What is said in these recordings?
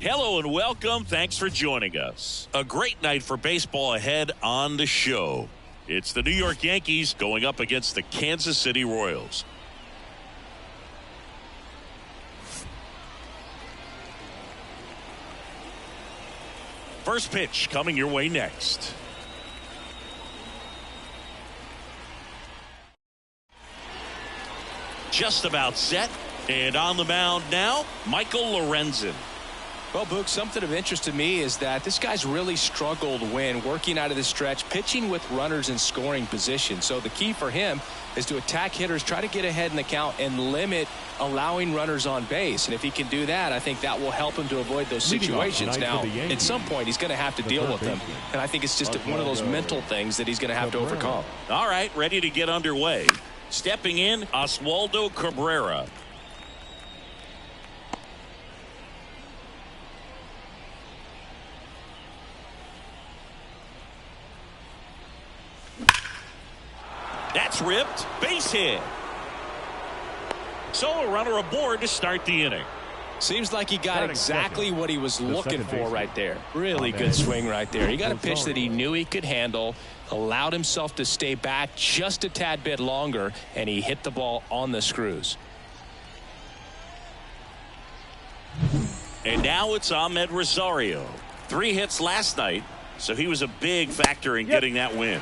Hello and welcome. Thanks for joining us. A great night for baseball ahead on the show. It's the New York Yankees going up against the Kansas City Royals. First pitch coming your way next. Just about set, and on the mound now, Michael Lorenzen. Well, Boog, something of interest to me is that this guy's really struggled when working out of the stretch, pitching with runners in scoring position. So the key for him is to attack hitters, try to get ahead in the count, and limit allowing runners on base. And if he can do that, I think that will help him to avoid those situations. Now, at some point, he's going to have to deal with them. And I think it's just one of those mental things that he's going to have to overcome. All right, ready to get underway. Stepping in, Oswaldo Cabrera. That's ripped. Base hit. So a runner aboard to start the inning. Seems like he got exactly what he was looking for right there. Really good swing right there. He got a pitch that he knew he could handle, allowed himself to stay back just a tad bit longer, and he hit the ball on the screws. And now it's Ahmed Rosario. 3 hits last night, so he was a big factor in getting that win.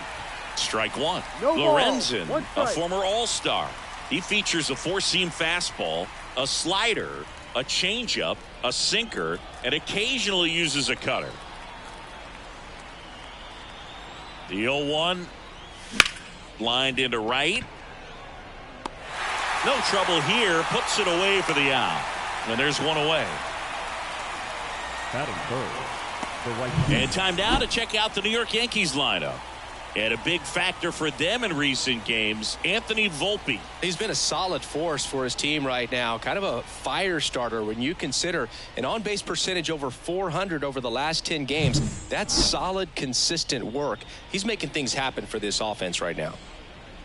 Strike one. Lorenzen, a former All-Star. He features a 4-seam fastball, a slider, a changeup, a sinker, and occasionally uses a cutter. The 0-1. Lined into right. No trouble here. Puts it away for the out. And there's one away. And time now to check out the New York Yankees lineup. And a big factor for them in recent games, Anthony Volpe. He's been a solid force for his team right now. Kind of a fire starter when you consider an on-base percentage over 400 over the last 10 games. That's solid, consistent work. He's making things happen for this offense right now.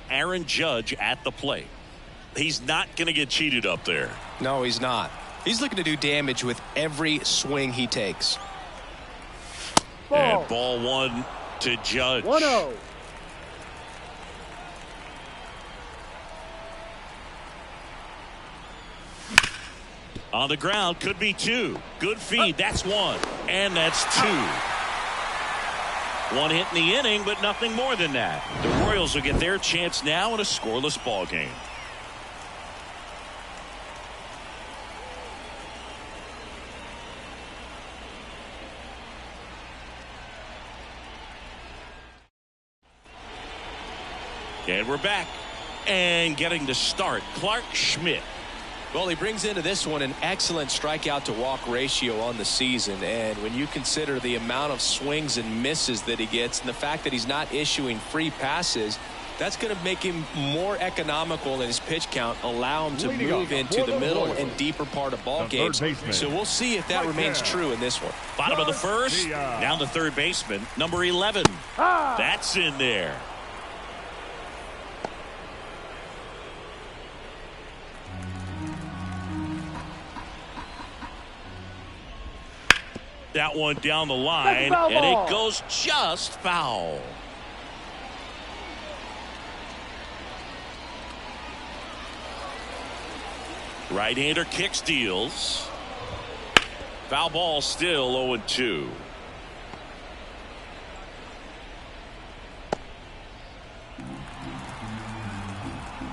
Aaron Judge at the plate. He's not going to get cheated up there. No, he's not. He's looking to do damage with every swing he takes. And ball one to Judge. 1-0. On the ground, could be 2. Good feed. That's 1. And that's 2. 1 hit in the inning, but nothing more than that. The Royals will get their chance now in a scoreless ball game. And we're back. And getting to start, Clark Schmidt. Well, he brings into this one an excellent strikeout to walk ratio on the season. And when you consider the amount of swings and misses that he gets and the fact that he's not issuing free passes, that's going to make him more economical in his pitch count, allow him to move into the middle and deeper part of ball games. So we'll see if that remains true in this one. Bottom of the first. Down the third baseman, number 11. That's in there. That one down the line, and it goes just foul. Right-hander kick steals. Foul ball, still 0-2.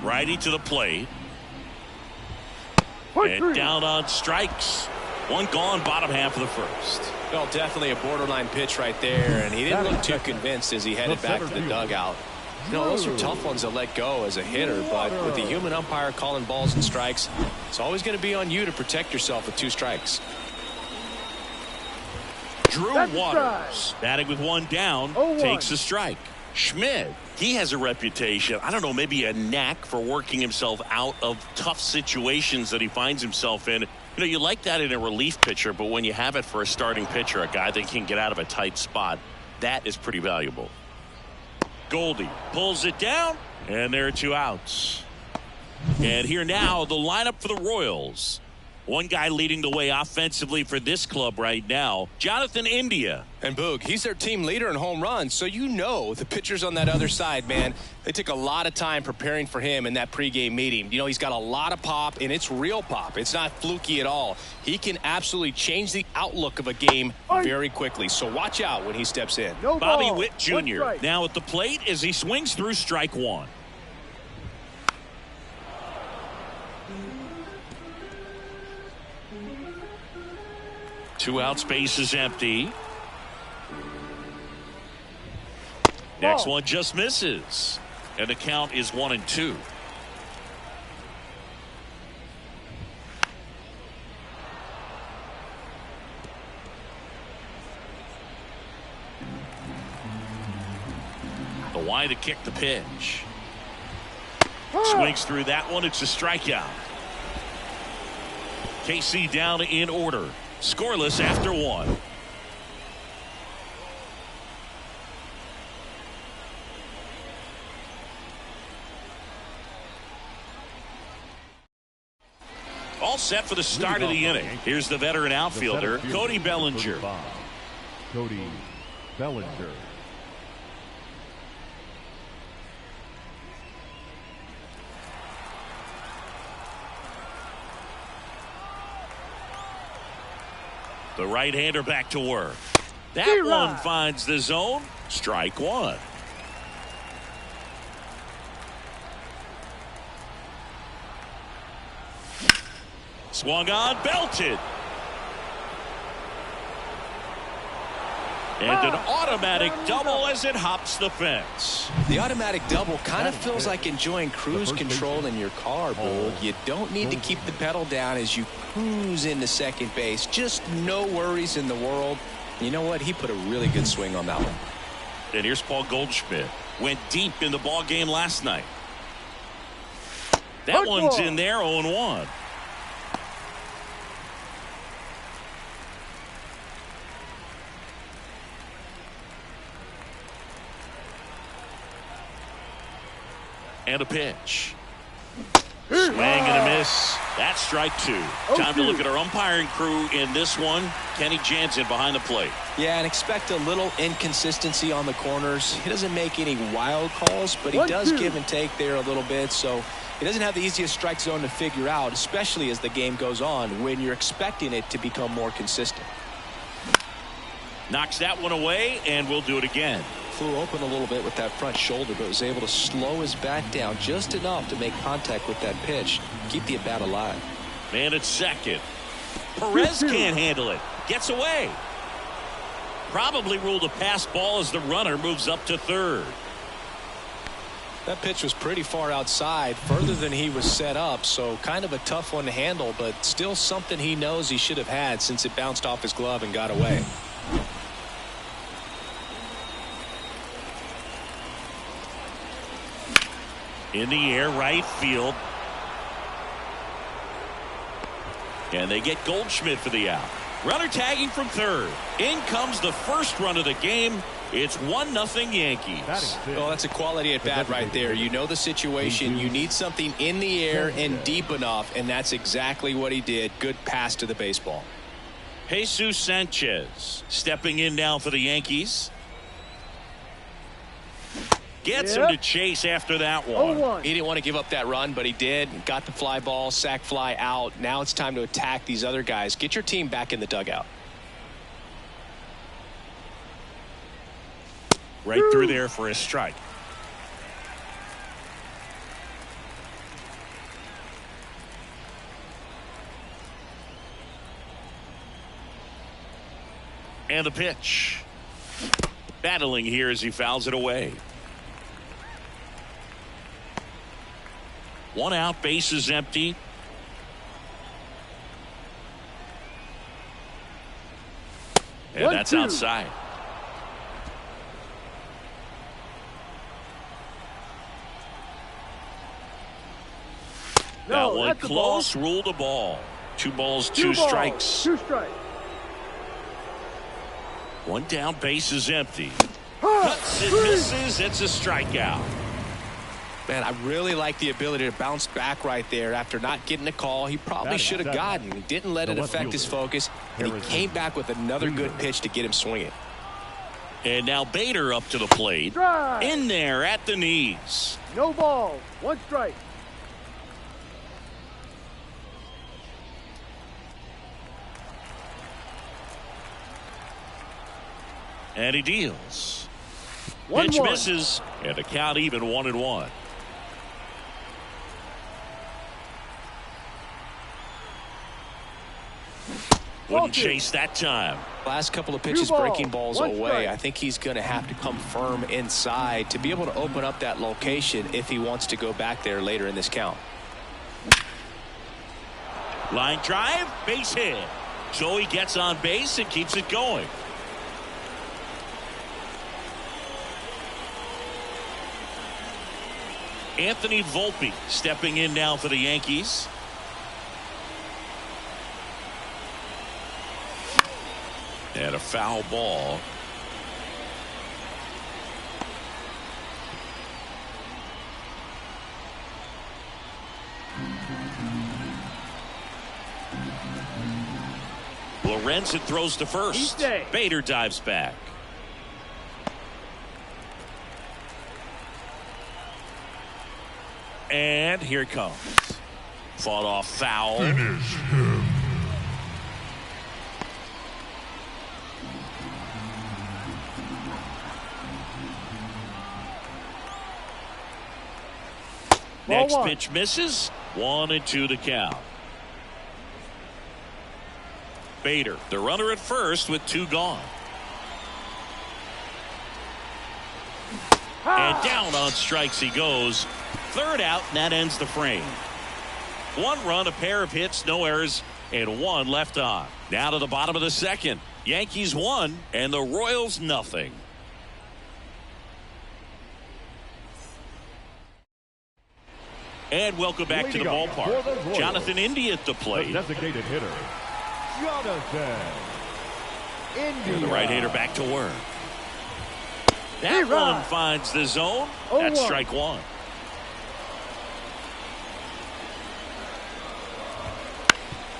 Righty to the plate. And down on strikes. 1 gone, bottom half of the first. Well, definitely a borderline pitch right there, and he didn't look too convinced as he headed back to the dugout. You know, those are tough ones to let go as a hitter, but with the human umpire calling balls and strikes, it's always going to be on you to protect yourself with 2 strikes. Drew Waters, batting with 1 down, takes a strike. Schmidt, he has a reputation, I don't know, maybe a knack for working himself out of tough situations that he finds himself in. You know, you like that in a relief pitcher, but when you have it for a starting pitcher, a guy that can get out of a tight spot, that is pretty valuable. Goldie pulls it down, and there are 2 outs. And here now, the lineup for the Royals. One guy leading the way offensively for this club right now, Jonathan India. And Boog, he's their team leader in home runs, so you know the pitchers on that other side, man, they took a lot of time preparing for him in that pregame meeting. You know, he's got a lot of pop, and it's real pop. It's not fluky at all. He can absolutely change the outlook of a game very quickly, so watch out when he steps in. Bobby Witt Jr. now at the plate as he swings through strike one. Two outs, base is empty. Next one just misses. And the count is 1-2. The wide to kick the pitch. Swings through that one. It's a strikeout. KC down in order. Scoreless after one. All set for the start of the inning. Here's the veteran outfielder, Cody Bellinger. Cody Bellinger. The right-hander back to work. That one finds the zone. Strike one. Swung on, belted. And an automatic double as it hops the fence. The automatic double kind of feels like enjoying cruise control in your car, Boog. You don't need to keep the pedal down as you cruise into second base. Just no worries in the world. You know what? He put a really good swing on that one. And here's Paul Goldschmidt. Went deep in the ball game last night. That one's in there, 0-1. And a pitch. Swing and a miss. That's strike two. Time to look at our umpiring crew in this one. Kenny Jansen behind the plate. Yeah, and expect a little inconsistency on the corners. He doesn't make any wild calls, but he does give and take there a little bit. So he doesn't have the easiest strike zone to figure out, especially as the game goes on when you're expecting it to become more consistent. Knocks that one away, and we'll do it again. Flew open a little bit with that front shoulder, but was able to slow his bat down just enough to make contact with that pitch. Keep the at-bat alive. Man at second. Perez can't handle it. Gets away. Probably ruled a pass ball as the runner moves up to third. That pitch was pretty far outside, further than he was set up, so kind of a tough one to handle, but still something he knows he should have had since it bounced off his glove and got away. In the air, right field. And they get Goldschmidt for the out. Runner tagging from third. In comes the first run of the game. It's 1-0 Yankees. Well, that's a quality at bat right there. You know the situation. You need something in the air and deep enough, and that's exactly what he did. Good pass to the baseball. Jesus Sanchez stepping in now for the Yankees. Gets him to chase after that one. He didn't want to give up that run, but he did. Got the fly ball, sac fly out. Now it's time to attack these other guys. Get your team back in the dugout. Right through there for a strike. And the pitch. Battling here as he fouls it away. One out, base is empty. And that's outside. That one close, ruled a ball. 2 balls, 2 strikes. 2 strikes. One down, base is empty. Cuts and misses. It's a strikeout. Man, I really like the ability to bounce back right there after not getting a call he probably should have gotten. He didn't let it affect his focus, and he came back with another good pitch to get him swinging. And now Bader up to the plate. Drive. In there at the knees. No ball. 1 strike. And he deals. 1-1. Pitch misses, and the count even 1-1. Wouldn't chase that time. Last couple of pitches breaking balls away. I think he's going to have to come firm inside to be able to open up that location if he wants to go back there later in this count. Line drive, base hit. So he gets on base and keeps it going. Anthony Volpe stepping in now for the Yankees. And a foul ball. Lorenzen throws to first. Bader dives back. And here it comes. Fought off foul. Finish him. Next pitch misses. 1-2 the count. Bader, the runner at first with 2 gone. And down on strikes he goes. 3rd out, and that ends the frame. 1 run, a pair of hits, no errors, and 1 left on. Now to the bottom of the 2nd. Yankees 1 and the Royals nothing. And welcome back to the ballpark. Jonathan India at the plate. The designated hitter, Jonathan India. And the right-hander back to work. That one finds the zone. That's strike 1.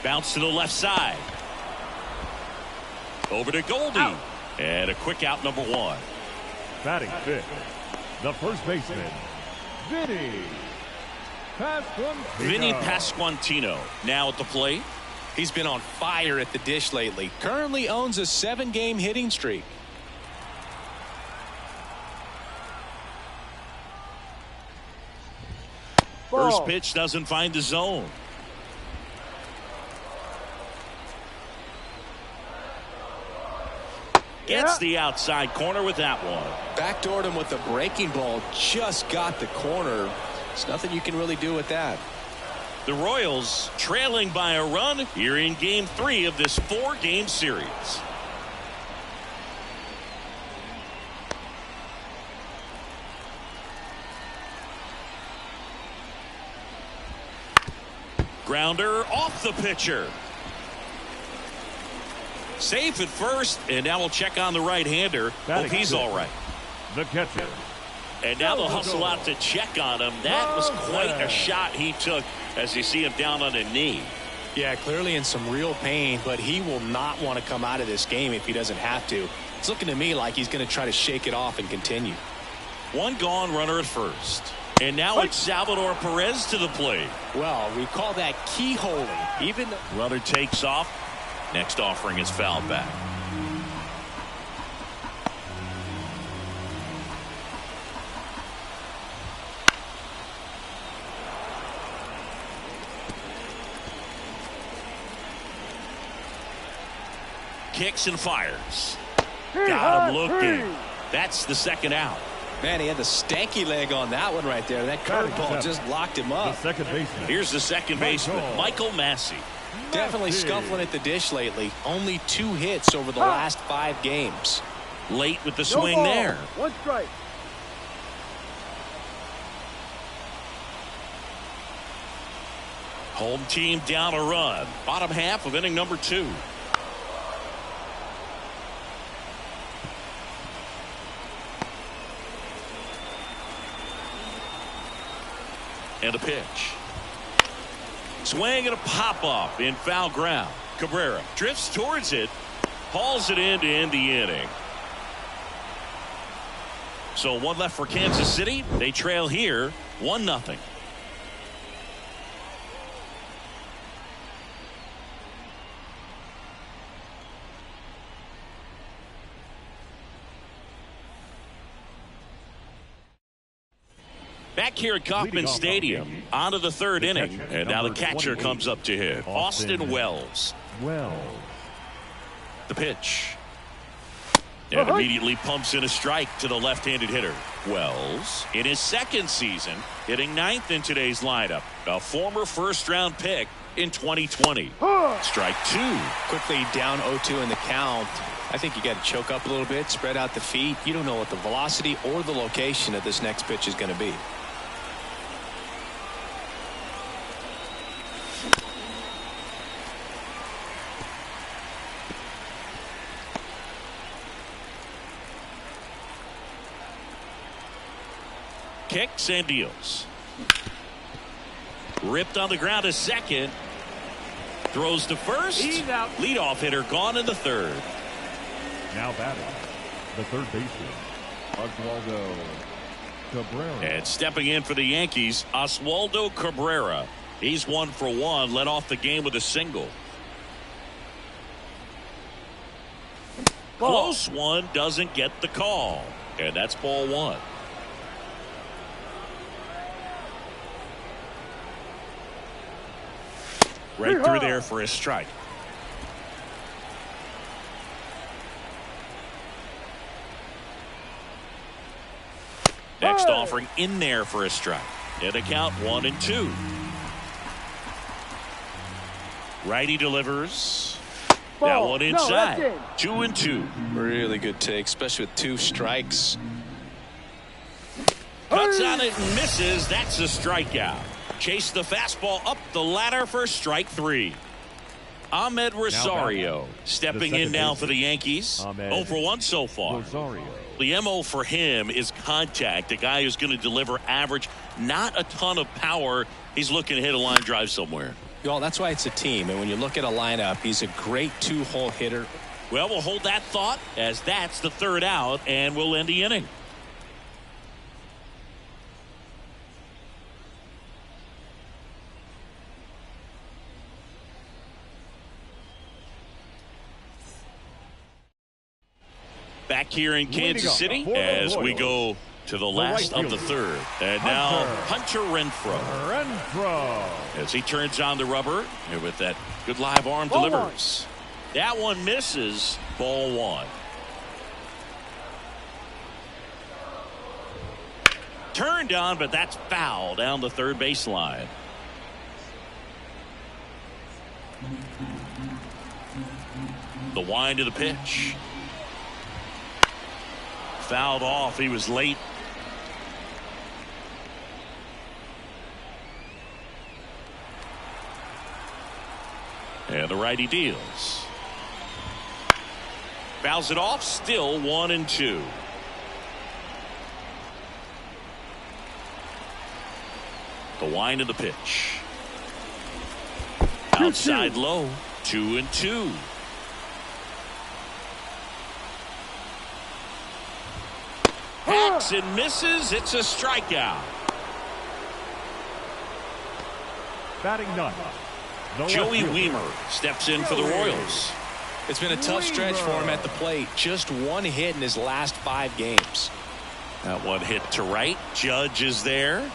Bounce to the left side. Over to Goldie. And a quick out, number 1. Batting 5th, the first baseman, Vinny Pasquantino now at the plate. He's been on fire at the dish lately. Currently owns a 7-game hitting streak. First pitch doesn't find the zone. Gets the outside corner with that one. Backdoored him with the breaking ball. Just got the corner. There's nothing you can really do with that. The Royals trailing by a run here in game 3 of this 4-game series. Grounder off the pitcher. Safe at first, and now we'll check on the right-hander. Hope he's all right. The catcher. And now they'll hustle out to check on him. That was quite a shot he took as you see him down on a knee. Yeah, clearly in some real pain, but he will not want to come out of this game if he doesn't have to. It's looking to me like he's going to try to shake it off and continue. 1 gone, runner at first. And now it's Salvador Perez to the plate. Well, we call that keyholing. Even runner takes off. Next offering is fouled back. Kicks and fires. Got him looking. That's the 2nd out. Man, he had the stanky leg on that one right there. That curveball just locked him up. The second baseman. Here's the second baseman, Michael Massey. Definitely scuffling at the dish lately. Only 2 hits over the last 5 games. Late with the swing there. 1 strike. Home team down a run. Bottom half of inning number 2. And a pitch. Swing and a pop-up in foul ground. Cabrera drifts towards it. Hauls it in to end the inning. So one left for Kansas City. They trail here 1-0. Back here at Kauffman Stadium, on to the third inning, and now the catcher comes up to hit. Austin Wells. The pitch. And immediately pumps in a strike to the left-handed hitter. Wells, in his second season, hitting 9th in today's lineup. A former first-round pick in 2020. Strike 2. Quickly down 0-2 in the count. I think you got to choke up a little bit, spread out the feet. You don't know what the velocity or the location of this next pitch is going to be. Kicks and deals. Ripped on the ground to second. Throws to first. Leadoff hitter gone in the third. Now batting, the third baseman, Oswaldo Cabrera. And stepping in for the Yankees, Oswaldo Cabrera. He's 1 for 1. Led off the game with a single. Close one, doesn't get the call. And that's ball 1. Right through there for a strike. Next offering in there for a strike. And a count 1-2. Righty delivers. That one inside. 2-2. Really good take, especially with 2 strikes. Cuts on it and misses. That's a strikeout. Chase the fastball up the ladder for strike 3. Ahmed Rosario stepping in now for the Yankees. 0 for 1 so far. The MO for him is contact. A guy who's going to deliver average, not a ton of power. He's looking to hit a line drive somewhere. Well, that's why it's a team. And when you look at a lineup, he's a great 2-hole hitter. Well, we'll hold that thought as that's the third out, and we'll end the inning. Back here in Kansas City as we go to the last of the third. And now Hunter Renfroe. As he turns on the rubber and with that good live arm delivers. That one misses. Ball 1. Turned on, but that's foul down the third baseline. The wind of the pitch. Fouled off. He was late. And the righty deals. Fouls it off. Still 1-2. The wind of the pitch. Outside low. 2-2. Hacks and misses. It's a strikeout. Batting none. Joey Weimer steps in for the Royals. It's been a tough stretch for him at the plate. Just 1 hit in his last 5 games. That one hit to right. Judge is there.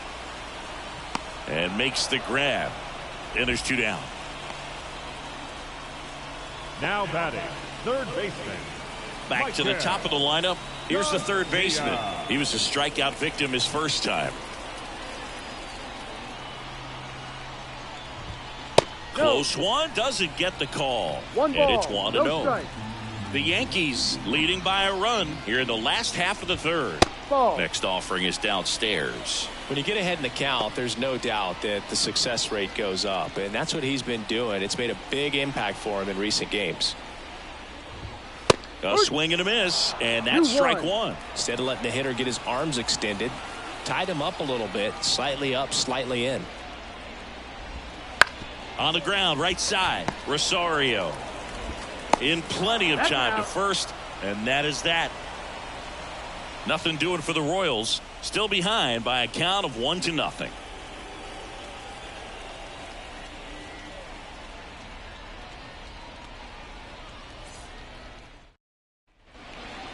And makes the grab. And there's 2 down. Now batting, third baseman. Back to the top of the lineup. Here's the third baseman. He was a strikeout victim his first time. Close one. Doesn't get the call. And it's 1-0. The Yankees leading by a run here in the last half of the third. Next offering is downstairs. When you get ahead in the count, there's no doubt that the success rate goes up. And that's what he's been doing. It's made a big impact for him in recent games. A swing and a miss, and that's strike 1. Instead of letting the hitter get his arms extended, tied him up a little bit, slightly up, slightly in. On the ground, right side, Rosario. In plenty of time to first, and that is that. Nothing doing for the Royals. Still behind by a count of 1-0.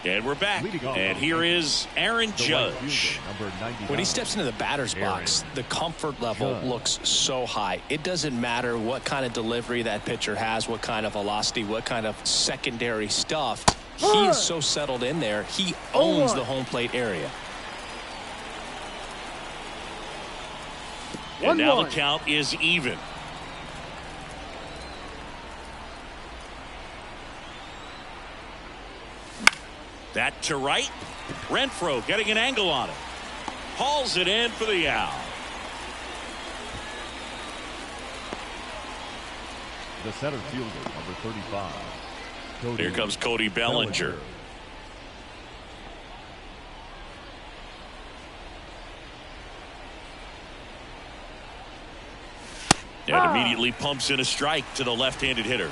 And we're back. And here is Aaron Judge. When he steps into the batter's box, the comfort level looks so high. It doesn't matter what kind of delivery that pitcher has, what kind of velocity, what kind of secondary stuff. He is so settled in there. He owns the home plate area. And now the count is even. That to right. Renfroe getting an angle on it. Hauls it in for the out. The center fielder, number 35. Here comes Cody Bellinger. And immediately pumps in a strike to the left-handed hitter.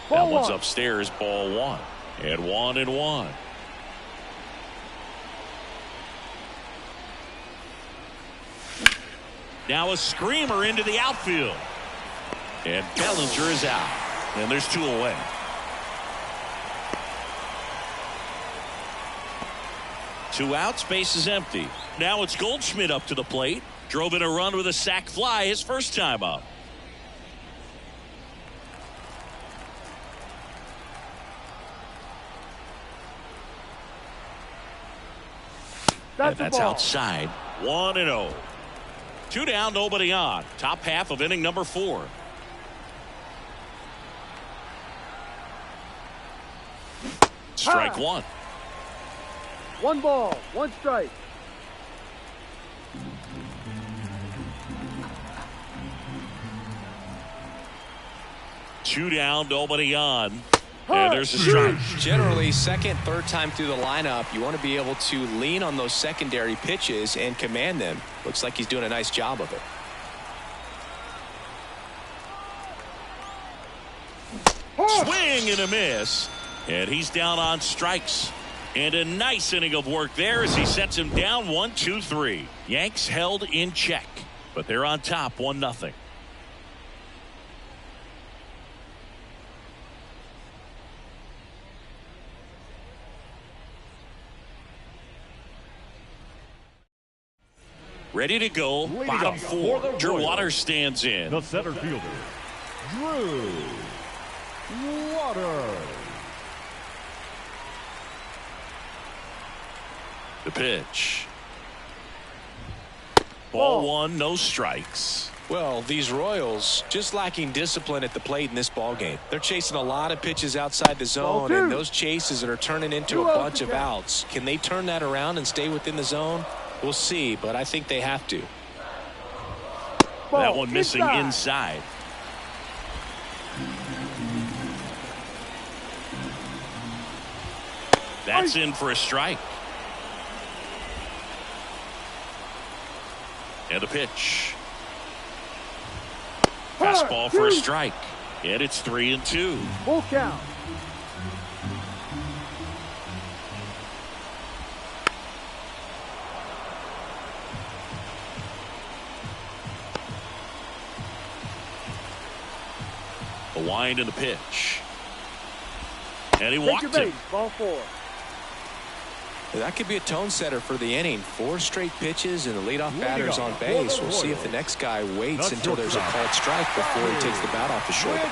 That one's upstairs, ball 1. And 1-1. Now a screamer into the outfield. And Bellinger is out. And there's 2 away. Two outs, base is empty. Now it's Goldschmidt up to the plate. Drove in a run with a sac fly his first time up. That's outside. 1-0. 2 down, nobody on. Top half of inning number 4. Strike 1. 1 ball, 1 strike. Two down, nobody on. And there's a strike. Generally, second, third time through the lineup, you want to be able to lean on those secondary pitches and command them. Looks like he's doing a nice job of it. Swing and a miss. And he's down on strikes. And a nice inning of work there as he sets him down 1-2-3. Yanks held in check, but they're on top 1-0. Ready to go. Bottom 4. Drew Waters stands in. The center fielder, Drew Waters. The pitch. Ball 1, no strikes. Well, these Royals just lacking discipline at the plate in this ball game. They're chasing a lot of pitches outside the zone, and those chases are turning into a bunch of outs. Can they turn that around and stay within the zone? We'll see, but I think they have to. That one missing inside. That's in for a strike. And a pitch. Fastball for a strike. And it's 3-2. Full count. The wind and the pitch. And he walked it. Ball 4. That could be a tone setter for the inning. 4 straight pitches and the leadoff batter's on base. We'll see if the next guy waits until there's a called strike before he takes the bat off the shoulder.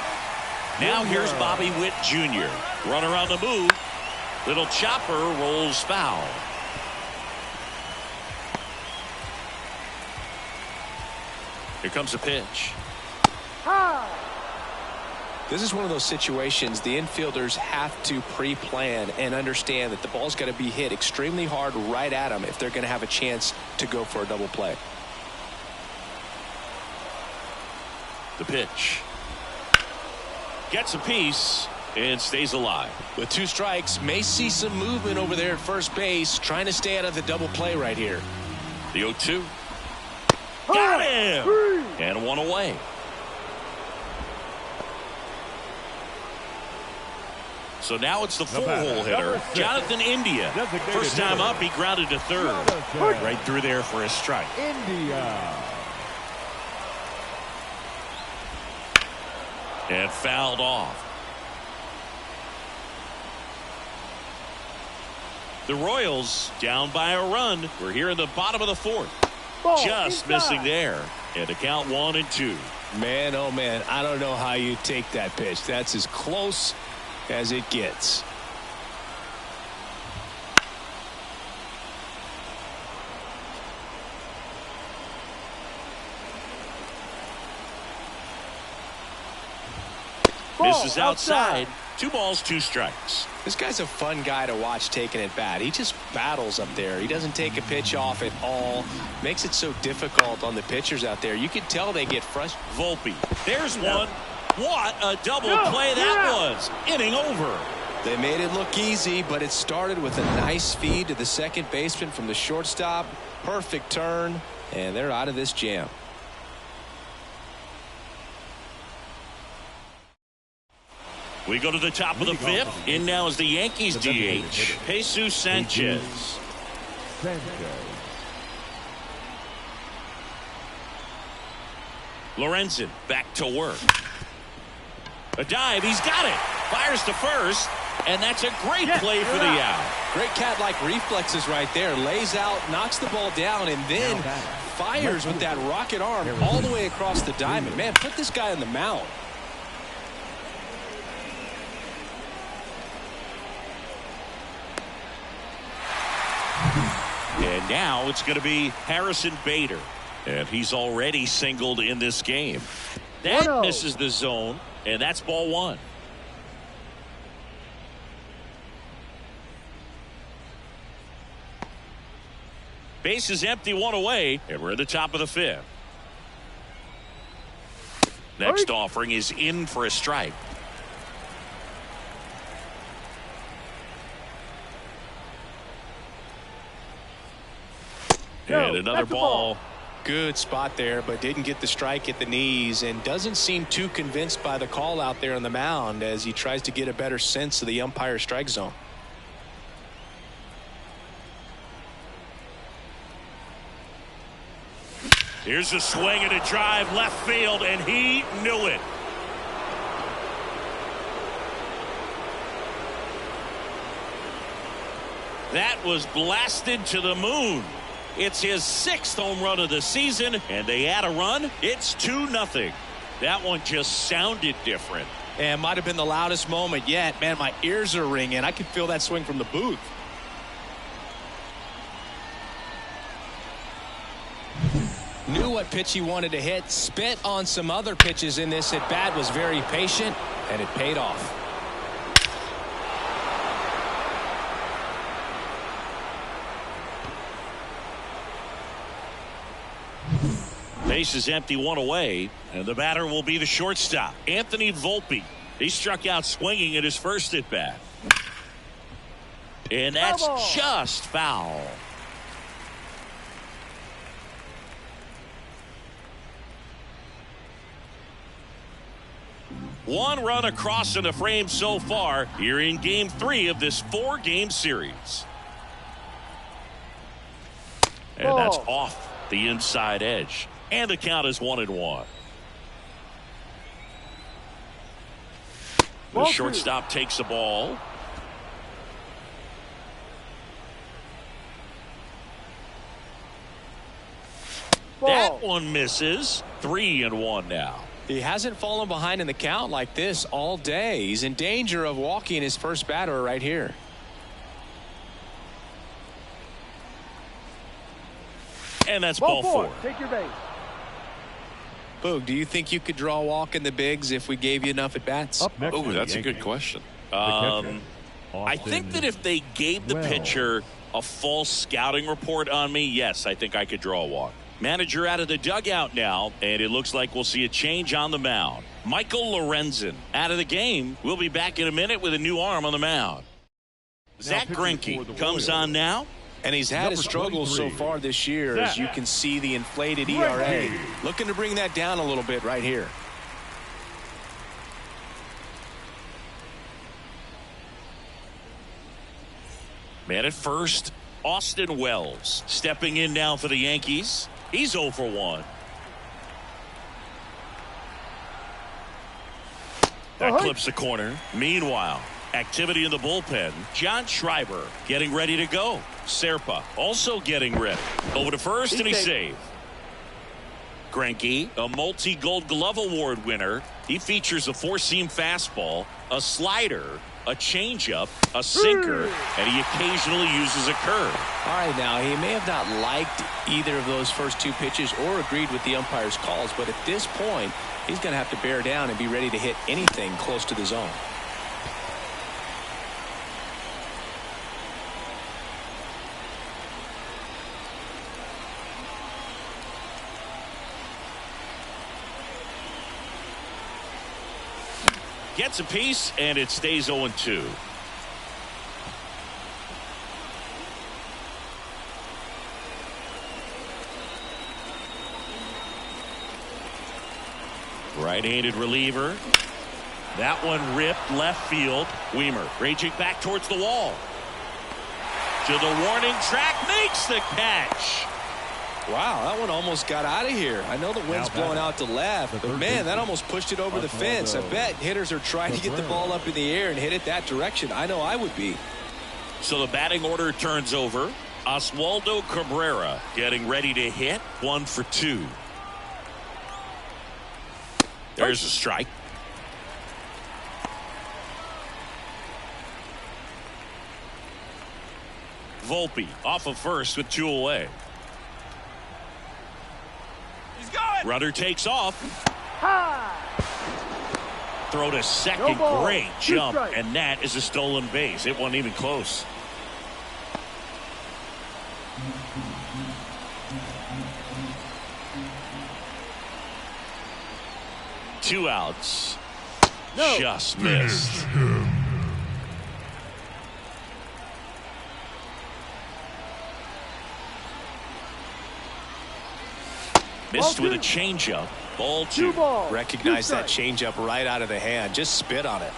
Now here's Bobby Witt Jr. Runner on the move. Little chopper rolls foul. Here comes the pitch. This is one of those situations the infielders have to pre-plan and understand that the ball's got to be hit extremely hard right at them if they're going to have a chance to go for a double play. The pitch. Gets a piece, and stays alive. With 2 strikes, may see some movement over there at first base, trying to stay out of the double play right here. The 0-2. Got him! And 1 away. So now it's the 4-hole hitter, Jonathan India. First time up, he grounded to third. Right through there for a strike. India. And fouled off. The Royals down by a run. We're here in the bottom of the 4th. Just missing there. And the count 1-2. Man, oh man, I don't know how you take that pitch. That's as close as it gets. Misses outside. 2 balls, 2 strikes. This guy's a fun guy to watch taking at bat. He just battles up there. He doesn't take a pitch off at all. Makes it so difficult on the pitchers out there. You can tell they get frustrated. Volpe. There's one. What a double play that was. Inning over. They made it look easy, but it started with a nice feed to the second baseman from the shortstop. Perfect turn, and they're out of this jam. We go to the top of the 5th. In now is the Yankees DH, Jesus Sanchez. Lorenzen back to work. A dive. He's got it. Fires to first. And that's a great play for the out. Great cat-like reflexes right there. Lays out, knocks the ball down, and then fires with that rocket arm all the way across the diamond. Man, put this guy on the mound. And now it's going to be Harrison Bader. And he's already singled in this game. That misses the zone, and that's ball 1. Base is empty, 1 away, and we're at the top of the 5th. Next offering is in for a strike. And another ball. Good spot there, but didn't get the strike at the knees, and doesn't seem too convinced by the call out there on the mound as he tries to get a better sense of the umpire strike zone. Here's a swing and a drive left field, and he knew it. That was blasted to the moon. It's his 6th home run of the season, and they add a run. It's 2-0. That one just sounded different. And might have been the loudest moment yet. Man, my ears are ringing. I could feel that swing from the booth. Knew what pitch he wanted to hit. Spit on some other pitches in this at bat. Was very patient, and it paid off. Base is empty, 1 away, and the batter will be the shortstop, Anthony Volpe. He struck out swinging at his first at bat. And that's just foul. One run across in the frame so far here in game 3 of this 4-game series. And that's off the inside edge. And the count is 1-1. The shortstop takes the ball. That one misses. 3-1 now. He hasn't fallen behind in the count like this all day. He's in danger of walking his first batter right here. And that's ball 4. Take your base. Boog, do you think you could draw a walk in the bigs if we gave you enough at bats? Oh, that's a good question. I think that if they gave the pitcher a false scouting report on me, yes, I think I could draw a walk. Manager out of the dugout now, and it looks like we'll see a change on the mound. Michael Lorenzen out of the game. We'll be back in a minute with a new arm on the mound. Zach Greinke comes on now. And he's had his struggles so far this year, as you can see the inflated ERA. Looking to bring that down a little bit right here. Man at first, Austin Wells stepping in now for the Yankees. He's 0 for 1. That clips the corner. Meanwhile, activity in the bullpen. John Schreiber getting ready to go. Serpa also getting ready. Over to first, and he's saved. Greinke, a multi-Gold Glove Award winner. He features a four-seam fastball, a slider, a changeup, a sinker, and he occasionally uses a curve. All right, now, he may have not liked either of those first two pitches or agreed with the umpire's calls, but at this point, he's going to have to bear down and be ready to hit anything close to the zone. Gets a piece, and it stays 0-2. Right-handed reliever. That one ripped left field. Weimer raging back towards the wall. To the warning track, makes the catch. Wow, that one almost got out of here. I know the wind's blowing out to left, but man, that almost pushed it over the fence. I bet hitters are trying to get the ball up in the air and hit it that direction. I know I would be. So the batting order turns over. Oswaldo Cabrera getting ready to hit. 1 for 2. There's a strike. Volpe off of first with 2 away. Runner takes off. Throw to second. Great jump. And that is a stolen base. It wasn't even close. Two outs. Just missed. Missed with a changeup. Ball 2. Recognize that changeup right out of the hand. Just spit on it.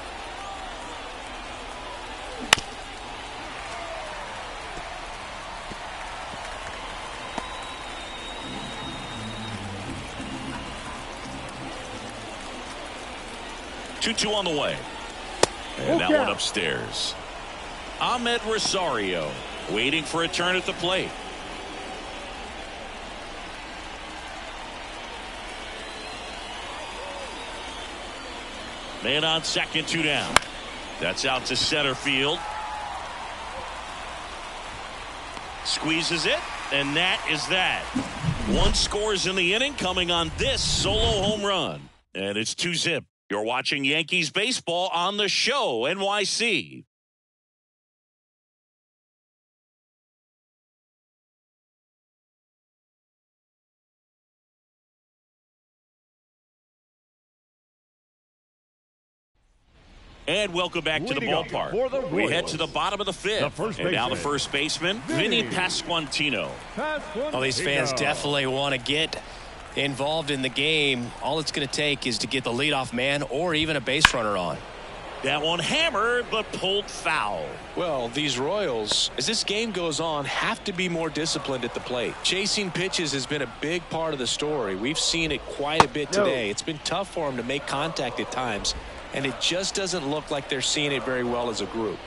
Two on the way. And that one upstairs. Ahmed Rosario waiting for a turn at the plate. Man on second, 2 down. That's out to center field. Squeezes it, and that is that. 1 scores in the inning, coming on this solo home run. And it's 2-zip. You're watching Yankees baseball on the show, NYC. And welcome back to the ballpark. We head to the bottom of the 5th. And now the first baseman, Vinny Pasquantino. Well, these fans definitely want to get involved in the game. All it's going to take is to get the leadoff man or even a base runner on. That one hammered, but pulled foul. Well, these Royals, as this game goes on, have to be more disciplined at the plate. Chasing pitches has been a big part of the story. We've seen it quite a bit today. It's been tough for them to make contact at times, and it just doesn't look like they're seeing it very well as a group.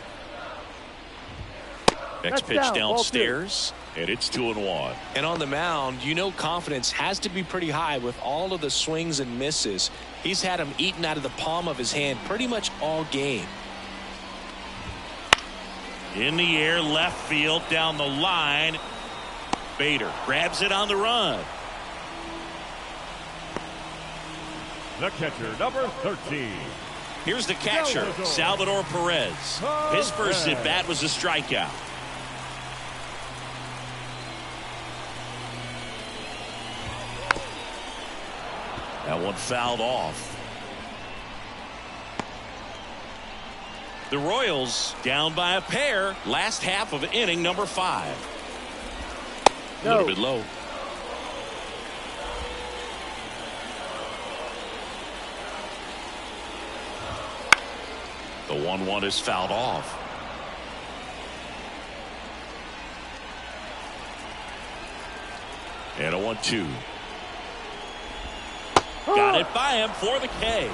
Next pitch downstairs, and it's 2-1. And on the mound, you know confidence has to be pretty high with all of the swings and misses. He's had them eaten out of the palm of his hand pretty much all game. In the air, left field, down the line. Bader grabs it on the run. The catcher, number 13. Here's the catcher, Salvador Perez. His first at bat was a strikeout. That one fouled off. The Royals down by a pair. Last half of inning number 5. A little bit low. The 1-1 is fouled off. And a 1-2. Got it by him for the K.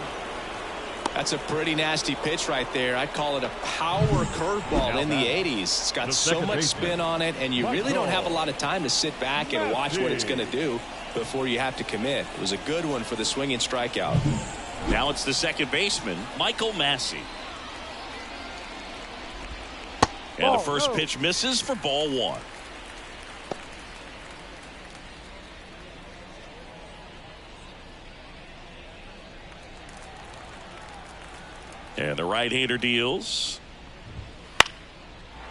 That's a pretty nasty pitch right there. I'd call it a power curveball in the 80s. It's got so much spin on it, and you really don't have a lot of time to sit back and watch what it's going to do before you have to commit. It was a good one for the swinging strikeout. Now it's the second baseman, Michael Massey. And the first pitch misses for ball 1. And the right-hander deals.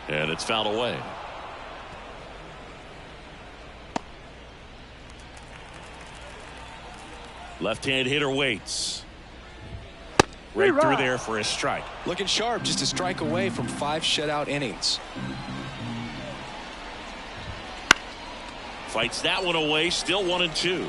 And it's fouled away. Left-hand hitter waits. Right through there for a strike. Looking sharp, just a strike away from 5 shutout innings. Fights that one away, still 1-2.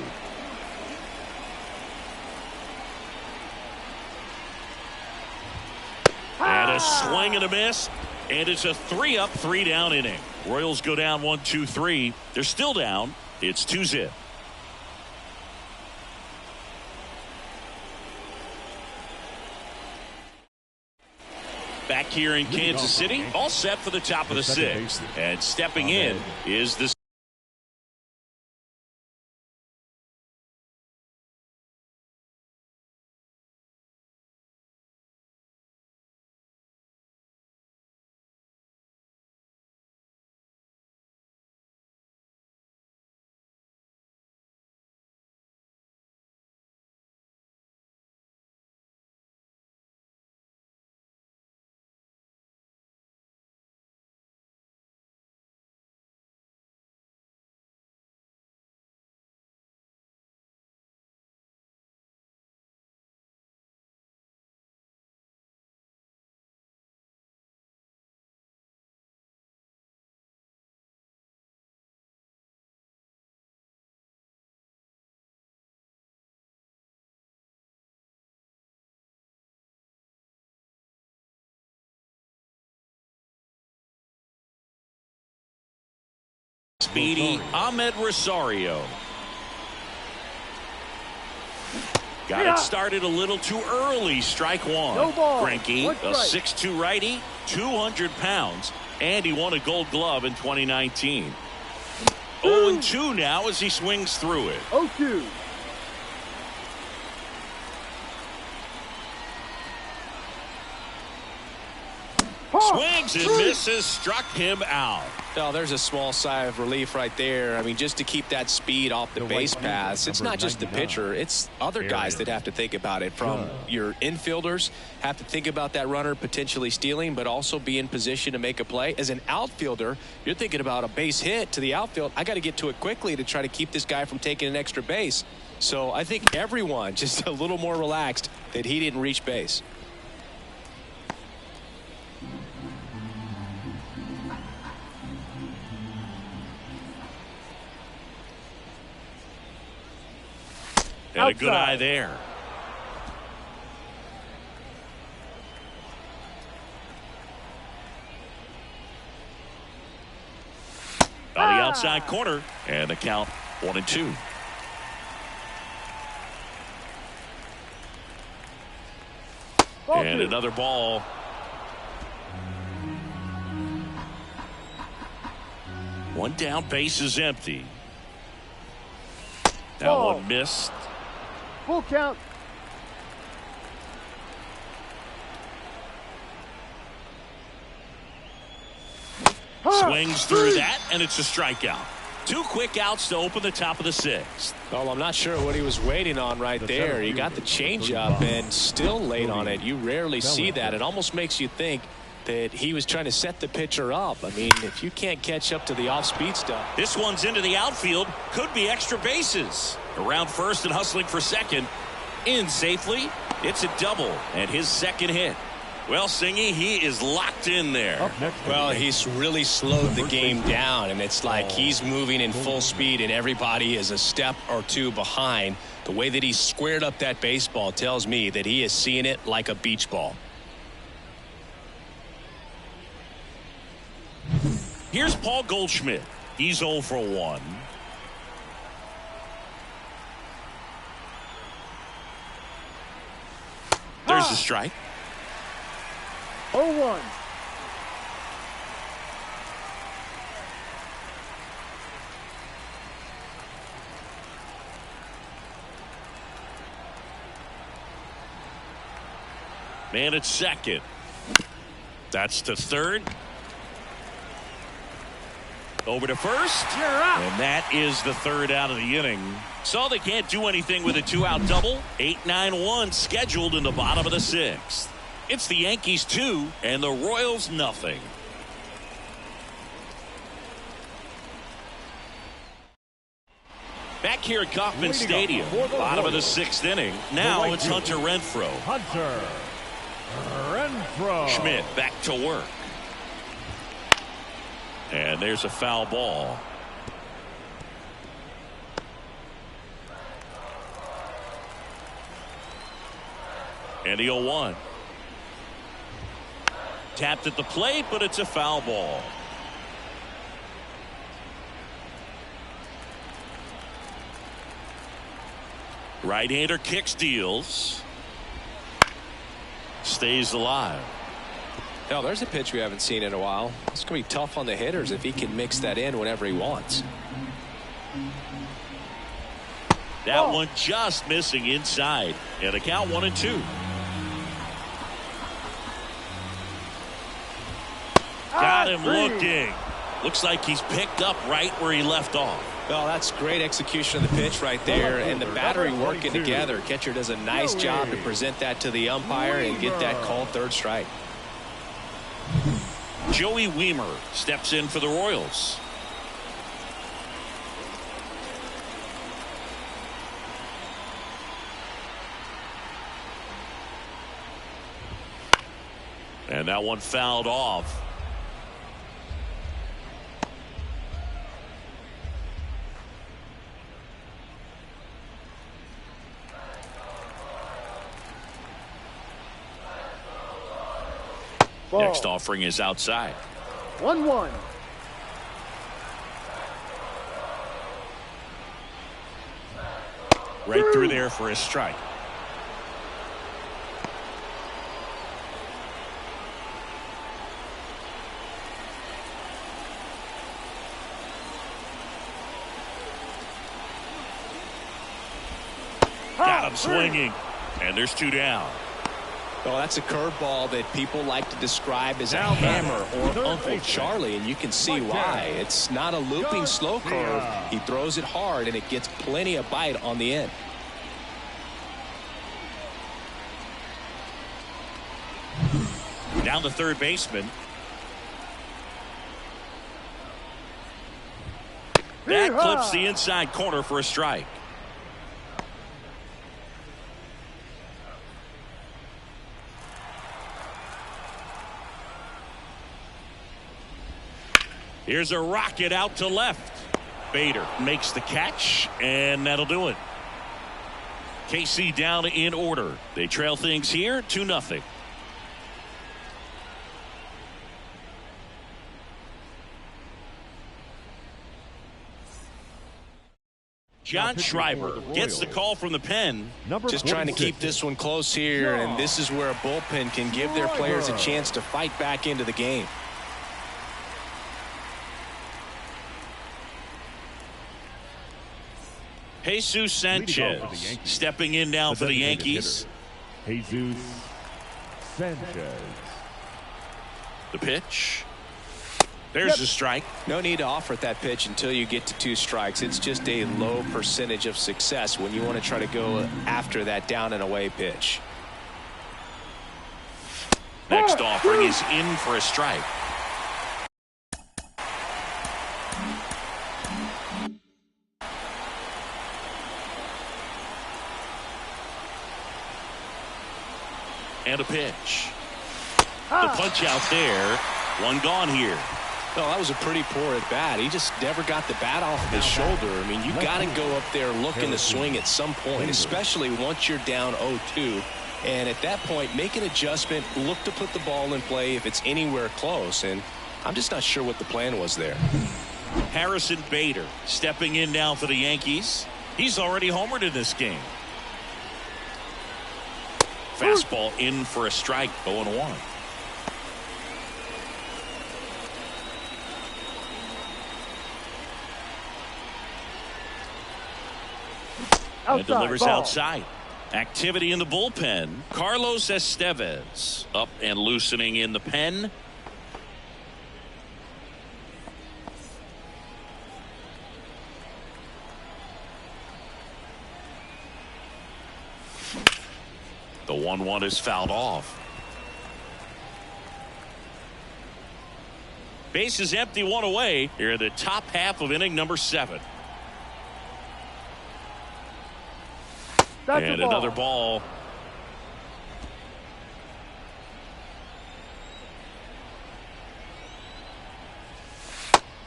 And a swing and a miss. And it's a 3-up, 3-down inning. Royals go down 1-2-3. They're still down. It's 2-zip. Back here in Kansas City, all set for the top of the 6th. And stepping in is the speedy Ahmed Rosario. Got it started a little too early. Strike 1. No ball. Greinke, a 6'2 righty, 200 pounds, and he won a Gold Glove in 2019. 0-2 now as he swings through it. 0-2. Swings and misses, struck him out. Oh, there's a small sigh of relief right there. I mean, just to keep that speed off the base paths. It's not just the pitcher. It's other guys that have to think about it. From your infielders have to think about that runner potentially stealing, but also be in position to make a play. As an outfielder, you're thinking about a base hit to the outfield. I got to get to it quickly to try to keep this guy from taking an extra base. So I think everyone just a little more relaxed that he didn't reach base. And a good eye there. On the outside corner, and the count 1-2. And another ball. One down, base is empty. That one missed. Full count. Swings through that, and it's a strikeout. 2 quick outs to open the top of the 6th. Well, I'm not sure what he was waiting on right there. He got the changeup and still late on it. You rarely see that. It almost makes you think that he was trying to set the pitcher up. I mean, if you can't catch up to the off-speed stuff. This one's into the outfield. Could be extra bases. Around first and hustling for second. In safely. It's a double and his second hit. Well, Singy, he is locked in there. Well, he's really slowed the game down, and it's like he's moving in full speed, and everybody is a step or two behind. The way that he squared up that baseball tells me that he is seeing it like a beach ball. Here's Paul Goldschmidt. He's 0 for 1. There's a strike. 0-1. Man at second. That's to third. Over to first. You're out. And that is the third out of the inning. So they can't do anything with a 2-out double. 8-9-1 scheduled in the bottom of the 6th. It's the Yankees 2 and the Royals nothing. Back here at Kauffman Stadium, bottom of the 6th inning. Now it's Hunter Renfroe. Hunter Renfroe. Schmidt back to work. And there's a foul ball. And the 0-1. Tapped at the plate, but it's a foul ball. Right-hander kicks, deals. Stays alive. Now, there's a pitch we haven't seen in a while. It's going to be tough on the hitters if he can mix that in whenever he wants. That one just missing inside. And a count 1-2. Got him looking. Looks like he's picked up right where he left off. Well, that's great execution of the pitch right there, and the battery working together. Catcher does a nice job to present that to the umpire and get that called third strike. Joey Weimer steps in for the Royals. And that one fouled off. Ball. Next offering is outside. 1-1. Right through there for a strike. Got him swinging. And there's 2 down. Well, that's a curveball that people like to describe as a hammer or Uncle Charlie, and you can see why. It's not a looping slow curve. He throws it hard, and it gets plenty of bite on the end. Down to third baseman. That clips the inside corner for a strike. Here's a rocket out to left. Bader makes the catch, and that'll do it. KC down in order. They trail things here 2-0. John Schreiber gets the call from the pen. Just trying to keep this one close here, and this is where a bullpen can give their players a chance to fight back into the game. Jesus Sanchez stepping in now for the Yankees. Jesus Sanchez. The pitch. There's a strike. No need to offer that pitch until you get to 2 strikes. It's just a low percentage of success when you want to try to go after that down and away pitch. Next offering is in for a strike. And a pitch. The punch out there. One gone here. No, that was a pretty poor at bat. He just never got the bat off of his shoulder. I mean, you got to go up there looking to swing at some point, especially once you're down 0-2. And at that point, make an adjustment, look to put the ball in play if it's anywhere close. And I'm just not sure what the plan was there. Harrison Bader stepping in now for the Yankees. He's already homered in this game. Fastball in for a strike, 0-1. And delivers outside. Activity in the bullpen. Carlos Estevez up and loosening in the pen. The 1-1 is fouled off. Base is empty, one away. Here in the top half of inning number 7. And another ball.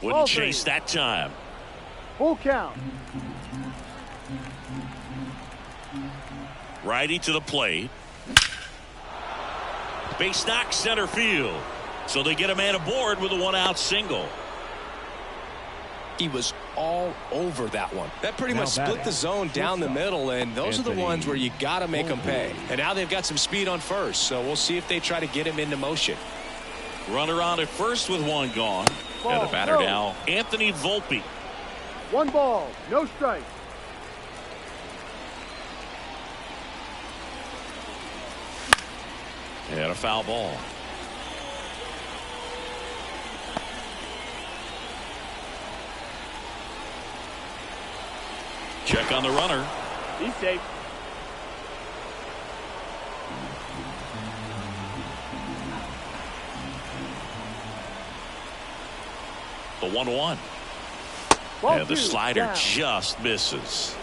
Wouldn't chase that time. Full count. Righty to the plate. Base knock center field. So they get a man aboard with a 1-out single. He was all over that one. That pretty much split the zone down the middle, and those are the ones where you got to make them pay. And now they've got some speed on first, so we'll see if they try to get him into motion. Runner on at first with one gone. And the batter now, Anthony Volpe. 1 ball, no strike. And a foul ball. Check on the runner. He's safe. The 1-1. And the slider just misses.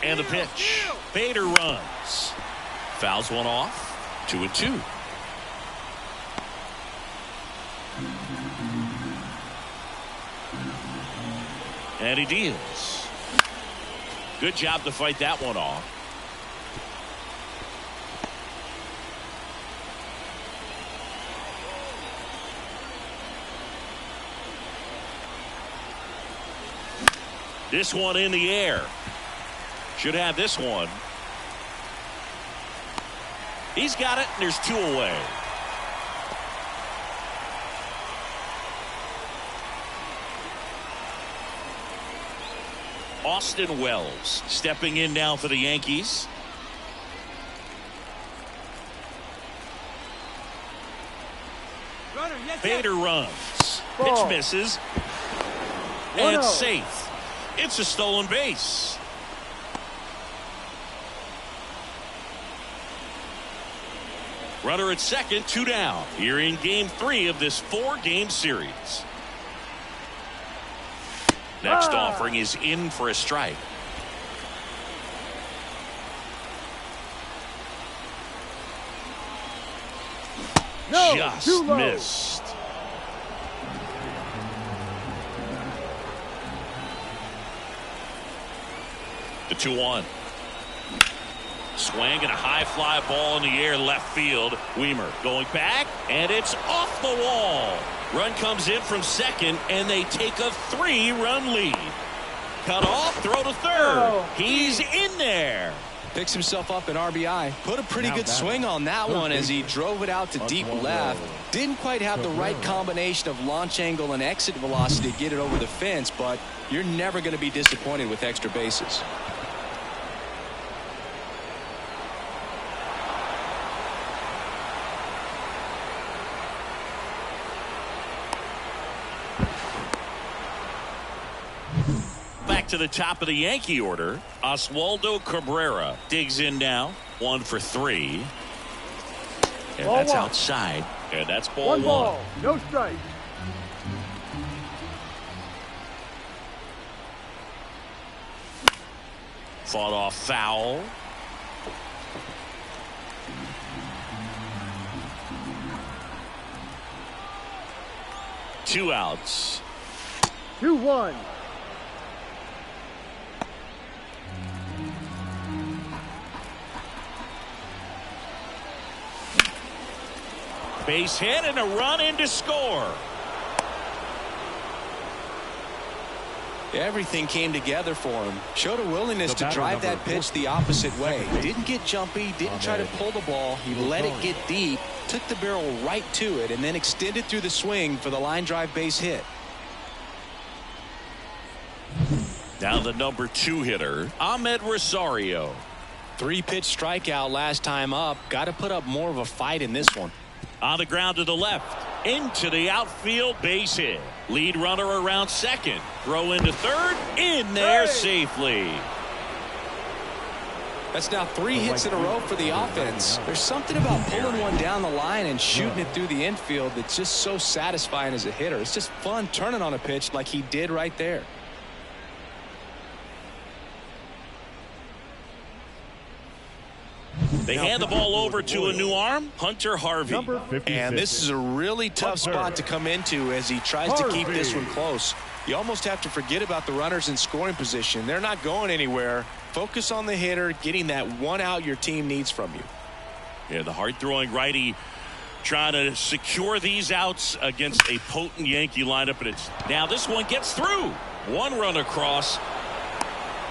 And the pitch. Bader runs. Fouls one off. 2-2. And he deals. Good job to fight that one off. This one in the air. Should have this one. He's got it, and there's 2 away. Austin Wells stepping in now for the Yankees. Bader runs. Pitch misses. And it's safe. It's a stolen base. Runner at second, 2 down. Here in game 3 of this 4-game series. Next offering is in for a strike. Just missed. The 2-1. Swing and a high fly ball in the air left field. Weimer going back, and it's off the wall. Run comes in from second, and they take a 3-run lead. Cut off, throw to third. He's in there. Picks himself up an RBI. Put a pretty good swing on that one as he drove it out to deep left. Didn't quite have the right combination of launch angle and exit velocity to get it over the fence, but you're never going to be disappointed with extra bases. To the top of the Yankee order, Oswaldo Cabrera digs in now. 1 for 3. And ball that's 1. outside. And that's ball 1 ball, no strike. Fought off foul. Two outs. 2-1. Base hit and a run in to score. Everything came together for him. Showed a willingness to drive that pitch the opposite way. Didn't get jumpy, didn't try to pull the ball. He let it get deep, took the barrel right to it, and then extended through the swing for the line drive base hit. Now the number 2 hitter, Ahmed Rosario. 3-pitch strikeout last time up. Got to put up more of a fight in this one. On the ground to the left. Into the outfield, base hit. Lead runner around second. Throw into third. In there safely. That's now 3 hits in a row for the offense. There's something about pulling one down the line and shooting it through the infield that's just so satisfying as a hitter. It's just fun turning on a pitch like he did right there. They hand the ball over to a new arm, Hunter Harvey. And this is a really tough spot to come into as he tries to keep this one close. You almost have to forget about the runners in scoring position. They're not going anywhere. Focus on the hitter, getting that one out your team needs from you. Yeah, the hard-throwing righty trying to secure these outs against a potent Yankee lineup. And now this one gets through. One run across.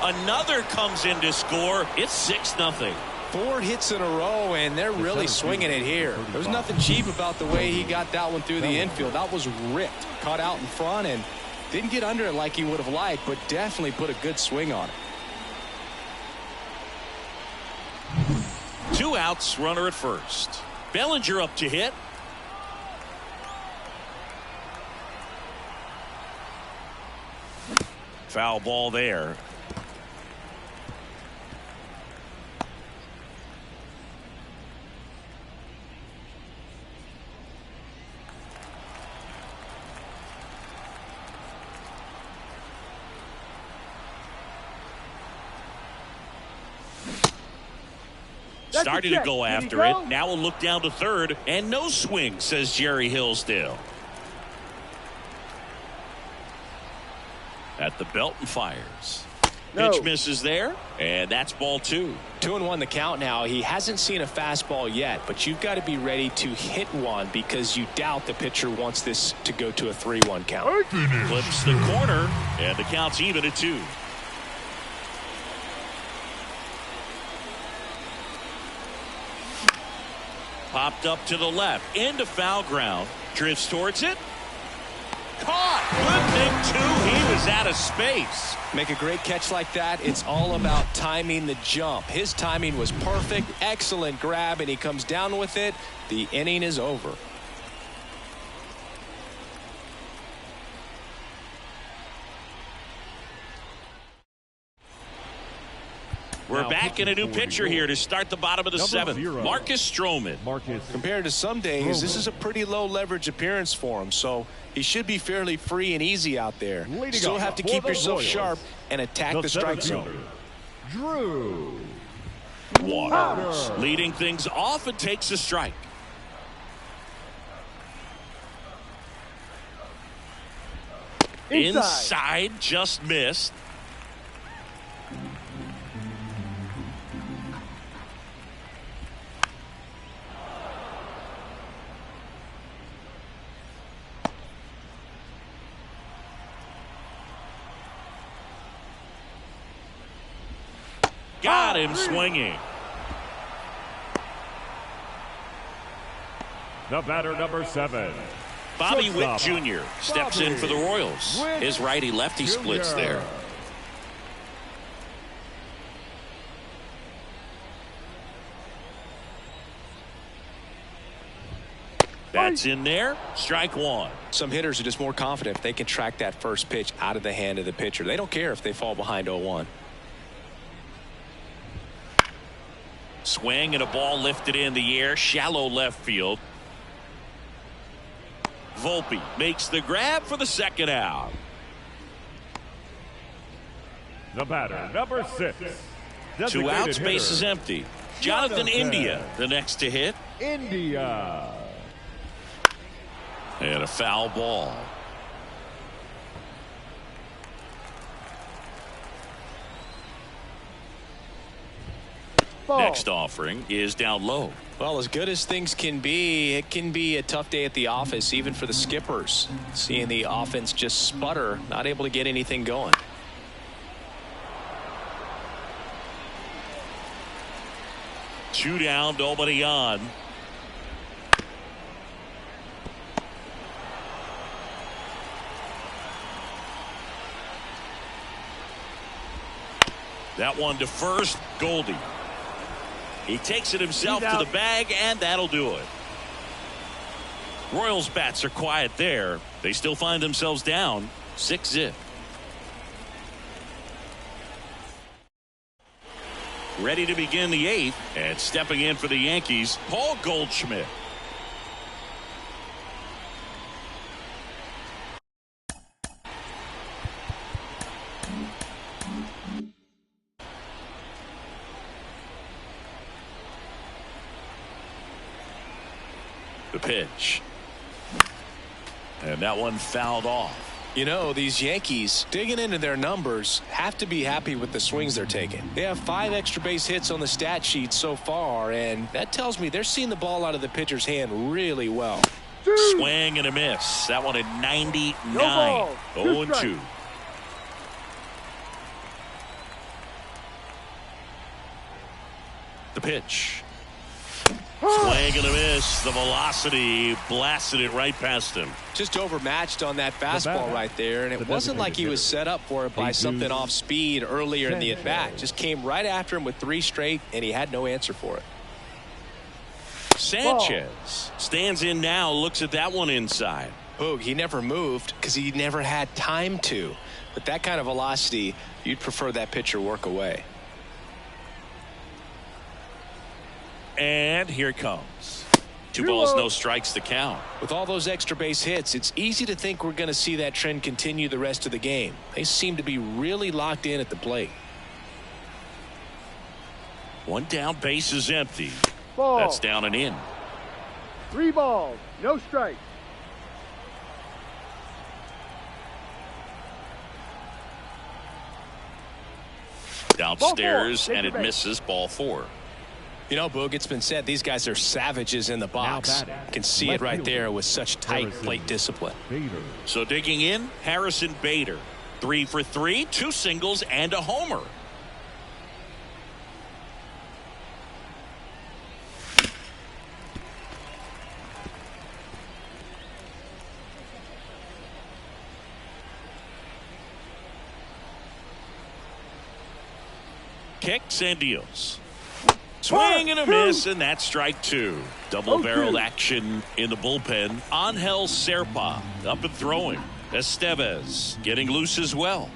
Another comes in to score. It's 6-0. 4 hits in a row, and they're really swinging it here. There's nothing cheap about the way he got that one through the infield. That was ripped. Caught out in front and didn't get under it like he would have liked, but definitely put a good swing on it. 2 outs, runner at first. Bellinger up to hit. Foul ball there. Started to go after it. Now we'll look down to third. And no swing, says Jerry Hillsdale. At the belt and fires. Pitch misses there. And that's ball 2. 2-1 the count now. He hasn't seen a fastball yet, but you've got to be ready to hit one because you doubt the pitcher wants this to go to a 3-1 count. Flips the corner, and the count's even at 2. Popped up to the left, into foul ground. Drifts towards it. Caught. Good thing, too. He was out of space. Make a great catch like that. It's all about timing the jump. His timing was perfect. Excellent grab, and he comes down with it. The inning is over. We're back in a new pitcher here to start the bottom of the 7th. Marcus Stroman. Compared to some days, this is a pretty low leverage appearance for him, so he should be fairly free and easy out there. Still have to keep yourself sharp and attack the strike zone. Drew Waters leading things off and takes a strike. Inside, just missed. Got him swinging. The batter, number 7. Bobby Witt Jr. steps in for the Royals. His righty-lefty splits there. That's in there. Strike 1. Some hitters are just more confident if they can track that first pitch out of the hand of the pitcher. They don't care if they fall behind 0-1. Swing and a ball lifted in the air, shallow left field. Volpe makes the grab for the second out. The batter, number 6. Two outs, base is empty. Jonathan India, the next to hit. India. And a foul ball. Next offering is down low. Well, as good as things can be, it can be a tough day at the office, even for the skippers. Seeing the offense just sputter, not able to get anything going. Two down, nobody on. That one to first, Goldie. He takes it himself to the bag, and that'll do it. Royals bats are quiet there. They still find themselves down 6-0. Ready to begin the 8th, and stepping in for the Yankees, Paul Goldschmidt. The pitch. And that one fouled off. You know, these Yankees, digging into their numbers, have to be happy with the swings they're taking. They have 5 extra base hits on the stat sheet so far, and that tells me they're seeing the ball out of the pitcher's hand really well. Swing and a miss. That one at 99. 0-2. The pitch. Swing and a miss. The velocity blasted it right past him. Just overmatched on that fastball right there, and it wasn't like he was set up for it by something off speed earlier in the at-bat. Just came right after him with 3 straight, and he had no answer for it. Sanchez stands in now, looks at that one inside. Boog, he never moved because he never had time to. With that kind of velocity, you'd prefer that pitcher work away. And here it comes. 2 balls, no strikes to count. With all those extra base hits, it's easy to think we're going to see that trend continue the rest of the game. They seem to be really locked in at the plate. 1 down, base is empty. Ball. That's down and in. 3 balls, no strikes. Downstairs, and it misses. Ball 4. You know, Boog, it's been said these guys are savages in the box. You can see it right there with such tight plate discipline. So digging in, Harrison Bader. 3 for 3, 2 singles and a homer. Kicks and deals. Swing and a miss, and that's strike 2. Double-barreled action in the bullpen. Angel Serpa up and throwing. Estevez getting loose as well.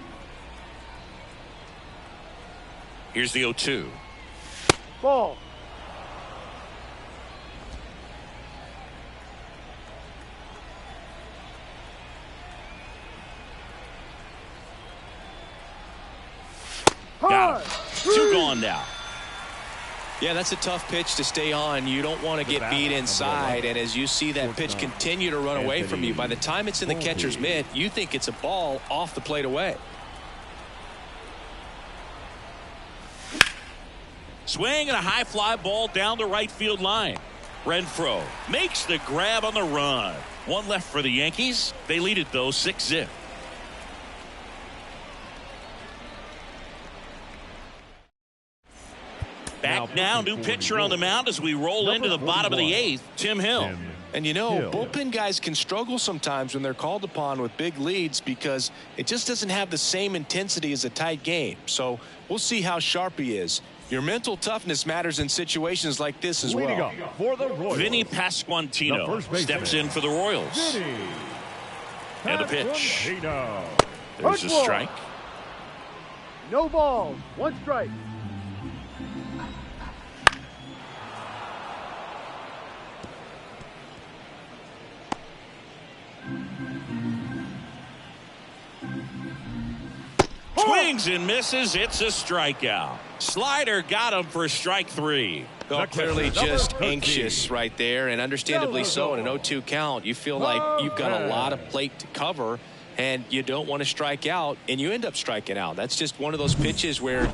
Here's the 0-2. Ball. Got him. 2 gone now. Yeah, that's a tough pitch to stay on. You don't want to get beat inside, and as you see that pitch continue to run away from you, by the time it's in the catcher's mitt, you think it's a ball off the plate away. Swing and a high fly ball down the right field line. Renfroe makes the grab on the run. 1 left for the Yankees. They lead it, though, 6-0. Back now, new pitcher on the mound as we roll into the bottom of the 8th, Tim Hill. And you know, bullpen guys can struggle sometimes when they're called upon with big leads because it just doesn't have the same intensity as a tight game. So we'll see how sharp he is. Your mental toughness matters in situations like this as well. For the Royals, Vinny Pasquantino steps in for the Royals. And the pitch. There's a strike. No balls, 1 strike. Swings and misses. It's a strikeout. Slider got him for strike 3. Well, clearly just anxious right there, and understandably so. In an 0-2 count, you feel like you've got a lot of plate to cover, and you don't want to strike out, and you end up striking out. That's just one of those pitches where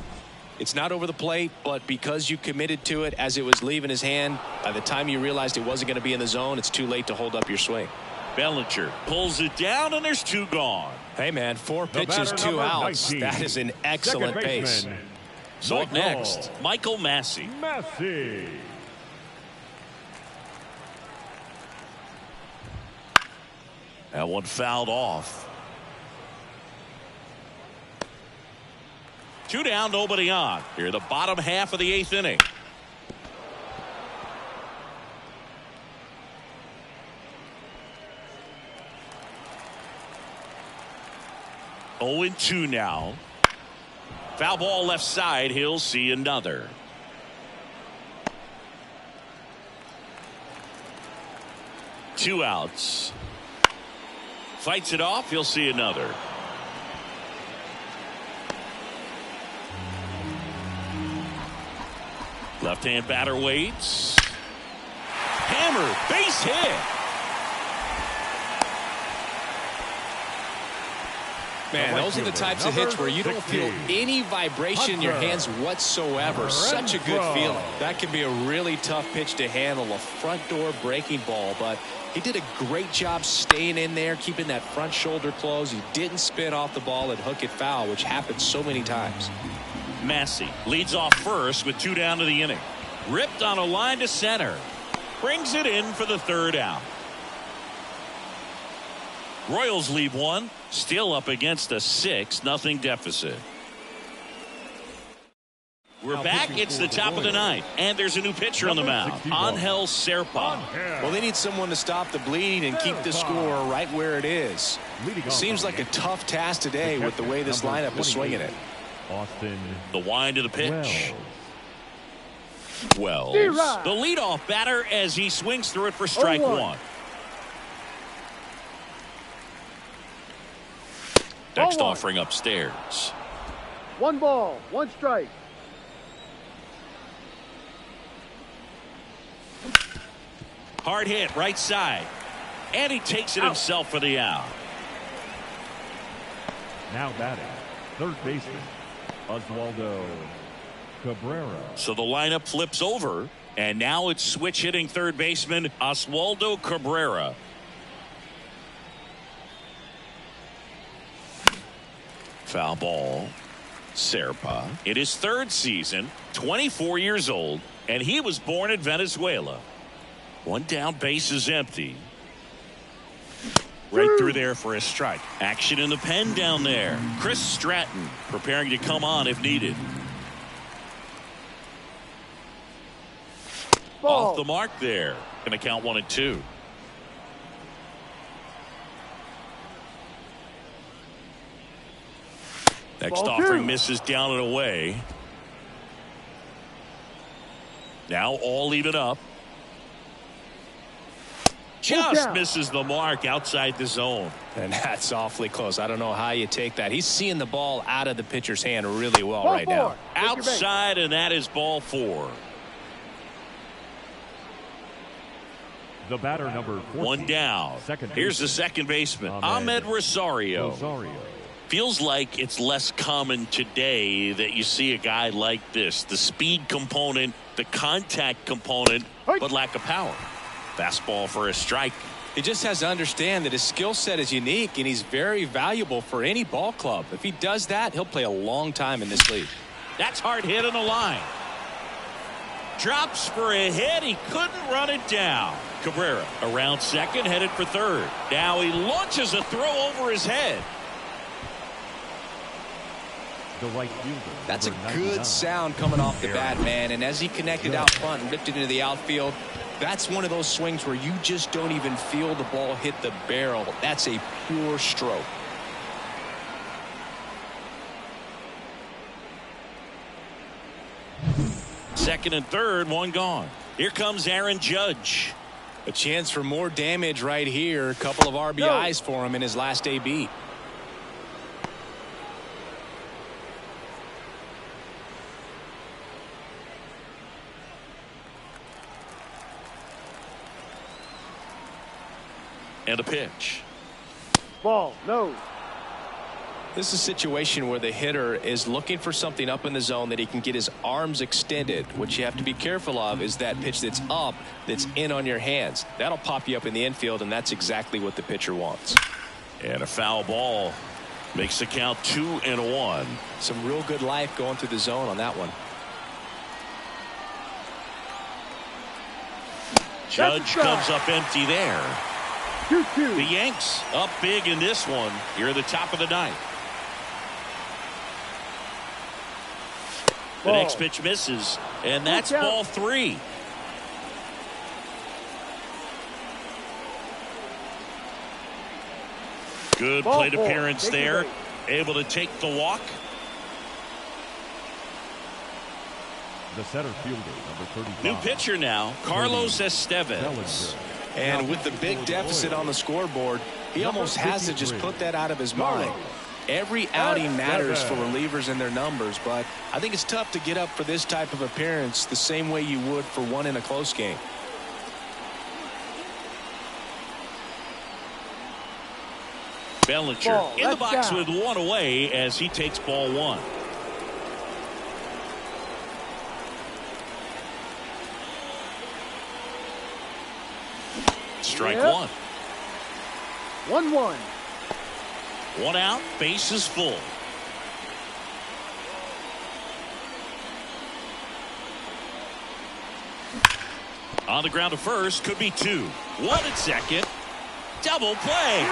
it's not over the plate, but because you committed to it as it was leaving his hand, by the time you realized it wasn't going to be in the zone, it's too late to hold up your swing. Bellinger pulls it down, and there's 2 gone. Hey, man, 4 pitches, 2 outs. 19. That is an excellent pace. So up next, Michael Massey. That one fouled off. 2 down, nobody on. Here, the bottom half of the 8th inning. Oh, 2 now. Foul ball left side. He'll see another. Two outs. Fights it off. He'll see another. Left-hand batter waits. Hammer, base hit. Man, those are the types of hits where you don't feel any vibration in your hands whatsoever. Such a good feeling. That can be a really tough pitch to handle, a front door breaking ball, but he did a great job staying in there, keeping that front shoulder closed. He didn't spin off the ball and hook it foul, which happens so many times. Massey leads off first with 2 down to the inning. Ripped on a line to center. Brings it in for the 3rd out. Royals leave 1. Still up against a 6-0 deficit. We're back. It's the top of the 9th, and there's a new pitcher on the mound, Angel Serpa. Well, they need someone to stop the bleed and keep the score right where it is. Seems like a tough task today with the way this lineup is swinging it. The wind of the pitch. Wells, the leadoff batter as he swings through it for strike 1. Next offering upstairs. 1 ball, 1 strike. Hard hit right side. And he takes it himself for the out. Now batting, 3rd baseman, Oswaldo Cabrera. So the lineup flips over, and now it's switch hitting 3rd baseman Oswaldo Cabrera. Foul ball. Serpa in his 3rd season, 24 years old, and he was born in Venezuela. 1 down, base is empty. Right through there for a strike. Action in the pen down there. Chris Stratton preparing to come on if needed. Ball. Off the mark there. Going to count 1 and 2. Next offering misses down and away. Now all even up. Just misses the mark outside the zone. And that's awfully close. I don't know how you take that. He's seeing the ball out of the pitcher's hand really well right now. Outside, and that is ball 4. The batter number 14. 1 down. Here's the second baseman, Ahmed Rosario. Feels like it's less common today that you see a guy like this. The speed component, the contact component, but lack of power. Fastball for a strike. He just has to understand that his skill set is unique, and he's very valuable for any ball club. If he does that, he'll play a long time in this league. That's hard hit on the line. Drops for a hit. He couldn't run it down. Cabrera around second, headed for 3rd. Now he launches a throw over his head. The right fielder. That's a good sound coming off the bat, man. And as he connected out front and ripped it into the outfield, that's one of those swings where you just don't even feel the ball hit the barrel. That's a pure stroke. Second and 3rd, 1 gone. Here comes Aaron Judge. A chance for more damage right here. A couple of RBIs for him in his last AB. And a pitch. Ball, no. This is a situation where the hitter is looking for something up in the zone that he can get his arms extended. What you have to be careful of is that pitch that's up, that's in on your hands. That'll pop you up in the infield, and that's exactly what the pitcher wants. And a foul ball makes the count 2-1. Some real good life going through the zone on that one. Judge comes up empty there. 2-2. The Yanks up big in this one here at the top of the ninth. The next pitch misses, and that's ball 3. Good plate appearance there. Able to take the walk. The center fielder, number 35. New pitcher now, Carlos Estevez. And with the big deficit on the scoreboard, he almost has to just put that out of his mind. Every outing matters for relievers and their numbers, but I think it's tough to get up for this type of appearance the same way you would for one in a close game. Bellinger in the box with one away as he takes ball 1. Strike 1. 1-1. 1 out, bases full. On the ground to first, could be 2. 1 at second. Double play.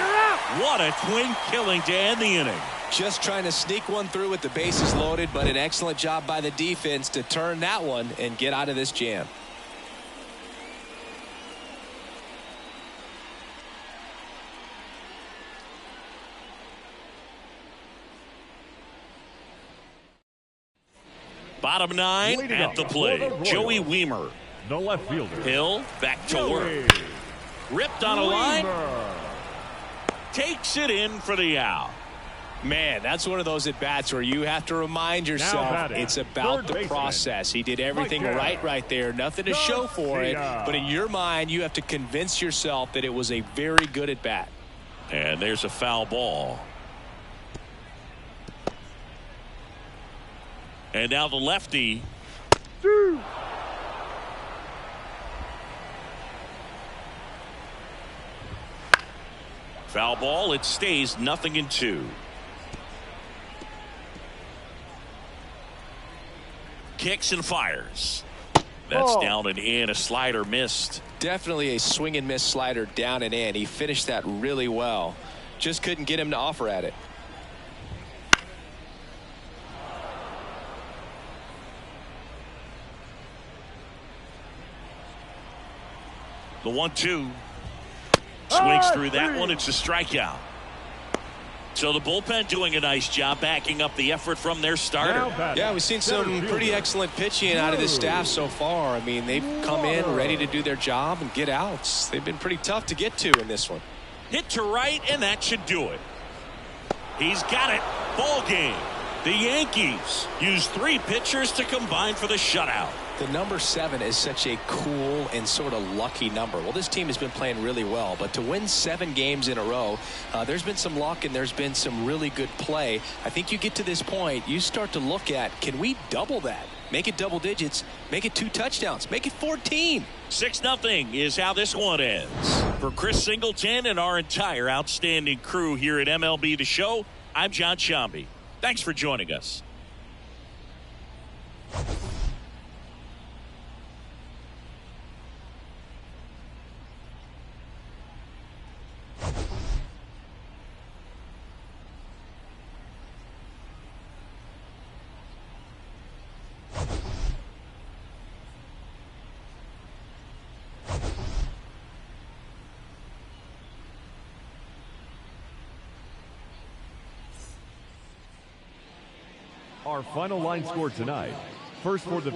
What a twin killing to end the inning. Just trying to sneak one through with the bases loaded, but an excellent job by the defense to turn that one and get out of this jam. Bottom 9 at the plate. Joey Wiemer. The left fielder. Hill back to work. Ripped on a line. Takes it in for the out. Man, that's one of those at-bats where you have to remind yourself it's about the process. He did everything right there. Nothing to show for it. But in your mind, you have to convince yourself that it was a very good at-bat. And there's a foul ball. And now the lefty. Foul ball. It stays 0-2. Kicks and fires. That's down and in. A slider missed. Definitely a swing and miss slider down and in. He finished that really well. Just couldn't get him to offer at it. The 1-2. Swings through that one. It's a strikeout. So the bullpen doing a nice job backing up the effort from their starter. Yeah, we've seen some pretty excellent pitching out of this staff so far. I mean, they've come in ready to do their job and get outs. They've been pretty tough to get to in this one. Hit to right, and that should do it. He's got it. Ball game. The Yankees use 3 pitchers to combine for the shutout. The number 7 is such a cool and sort of lucky number. Well, this team has been playing really well, but to win 7 games in a row, there's been some luck and there's been some really good play. I think you get to this point, you start to look at, can we double that? Make it double digits, make it 2 touchdowns, make it 14. 6-0 is how this one ends. For Chris Singleton and our entire outstanding crew here at MLB The Show, I'm John Shambi. Thanks for joining us. Our final line score tonight. First for the